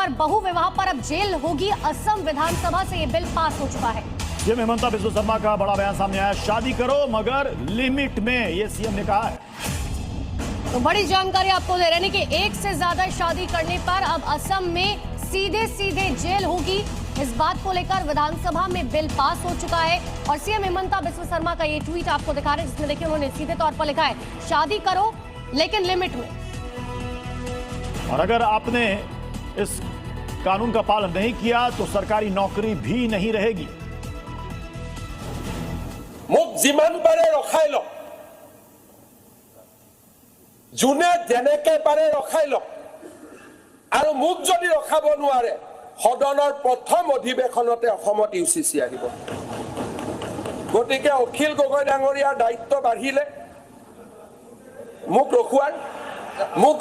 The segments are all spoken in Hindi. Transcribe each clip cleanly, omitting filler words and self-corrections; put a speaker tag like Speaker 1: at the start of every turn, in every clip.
Speaker 1: और बहु विवाह पर अब जेल होगी। असम विधानसभा से ये बिल पास हो चुका है।
Speaker 2: सीएम हेमंता बिस्वा शर्मा का बड़ा बयान सामने आया, शादी करो मगर लिमिट में, ये सीएम ने कहा है।
Speaker 1: तो बड़ी जानकारी आपको दे रहे हैं कि एक से ज्यादा शादी करने पर अब असम में सीधे सीधे जेल होगी। इस बात को लेकर विधानसभा में बिल पास हो चुका है और सीएम हेमंता बिस्वा शर्मा का ये ट्वीट आपको दिखा रहे हैं, जिसमें देखिए उन्होंने सीधे तौर पर लिखा है, शादी करो लेकिन लिमिट में।
Speaker 2: और अगर आपने इस कानून का पालन नहीं किया तो सरकारी नौकरी भी नहीं रहेगी।
Speaker 3: मुख जिमान पारे रखाई लो, जोने जेनेके पारे रखाई लो, और मुख जदि रखाब नोवारे सदনৰ प्रथम अधिवेशनते অসমত ইউচিচি আহিব। গতিকে অখিল গগৈ ডাঙৰীয়াৰ দায়িত্ব বাঢ়িলে, মুখ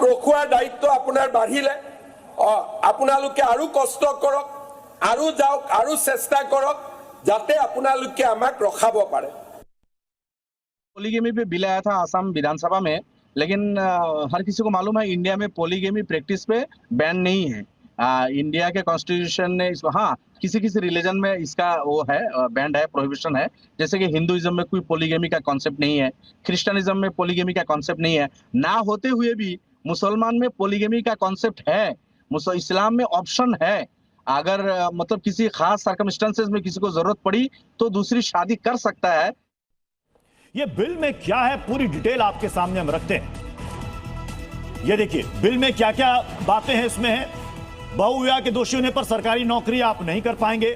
Speaker 3: ৰখুৱাৰ দায়িত্ব আপোনাৰ বাঢ়িলে, আপোনালোকে আৰু কষ্ট কৰক, আৰু যাওক, আৰু চেষ্টা কৰক যাতে আপোনালোকে আমাক ৰখাব পাৰে।
Speaker 4: पॉलीगेमी पे बिल आया था असम विधानसभा में, लेकिन हर किसी को मालूम है इंडिया में पॉलीगेमी प्रैक्टिस पे बैन नहीं है। इंडिया के कॉन्स्टिट्यूशन ने इसको, हाँ, किसी किसी रिलीजन में इसका वो है, बैंड है, प्रोहिबिशन है। जैसे कि हिंदुइज्म में कोई पॉलीगेमी का कॉन्सेप्ट नहीं है, क्रिश्चियनिज्म में पॉलीगेमी का कॉन्सेप्ट नहीं है। ना होते हुए भी मुसलमान में पॉलीगेमी का कॉन्सेप्ट है, इस्लाम में ऑप्शन है। अगर मतलब किसी खास सर्कमस्टेंसेस में किसी को जरूरत पड़ी तो दूसरी शादी कर सकता है।
Speaker 2: ये बिल में क्या है, पूरी डिटेल आपके सामने हम रखते हैं। ये देखिए बिल में क्या क्या बातें हैं इसमें है। बहुविवाह के दोषी होने पर सरकारी नौकरी आप नहीं कर पाएंगे।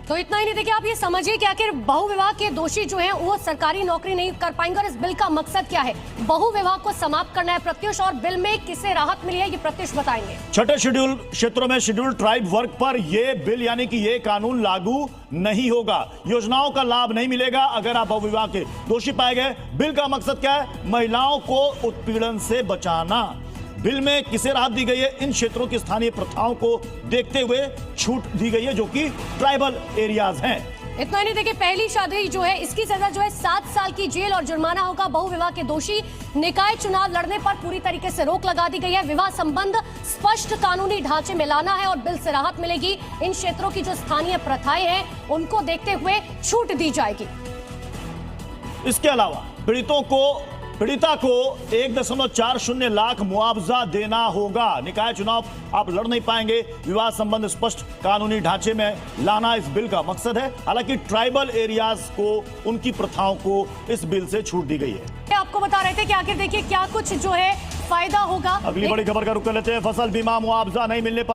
Speaker 1: तो इतना ही नहीं, देखिए आप ये समझिए कि आखिर बहुविवाह के दोषी जो हैं वो सरकारी नौकरी नहीं कर पाएंगे। और इस बिल का मकसद क्या है, बहुविवाह को समाप्त करना है प्रत्युष, और बिल में किसे राहत मिली है ये प्रत्युष बताएंगे।
Speaker 2: छठे शेड्यूल क्षेत्रों में शेड्यूल ट्राइब वर्ग पर यह बिल यानी कि यह कानून लागू नहीं होगा। योजनाओं का लाभ नहीं मिलेगा अगर आप बहुविवाह के दोषी पाए गए। बिल का मकसद क्या है, महिलाओं को उत्पीड़न से बचाना। बिल में किसे राहत दी गई है, इन क्षेत्रों की स्थानीय प्रथाओं को देखते हुए छूट दी गई है जो कि ट्राइबल एरियाज हैं।
Speaker 1: इतना ही नहीं, देखिए पहली शादी जो है इसकी सजा जो है 7 साल की जेल और जुर्माना होगा। बहुविवाह के दोषी निकाय चुनाव लड़ने पर पूरी तरीके से रोक लगा दी गई है। विवाह संबंध स्पष्ट कानूनी ढांचे में लाना है और बिल से राहत मिलेगी। इन क्षेत्रों की जो स्थानीय प्रथाएं हैं उनको देखते हुए छूट दी जाएगी।
Speaker 2: इसके अलावा पीड़िता को 1.40 लाख मुआवजा देना होगा। निकाय चुनाव आप लड़ नहीं पाएंगे। विवाह संबंध स्पष्ट कानूनी ढांचे में लाना इस बिल का मकसद है। हालांकि ट्राइबल एरियाज को, उनकी प्रथाओं को इस बिल से छूट दी गई है।
Speaker 1: आपको बता रहे थे कि आखिर देखिए क्या कुछ जो है फायदा होगा।
Speaker 2: अगली बड़ी खबर का रुख कर लेते हैं। फसल बीमा मुआवजा नहीं मिलने पर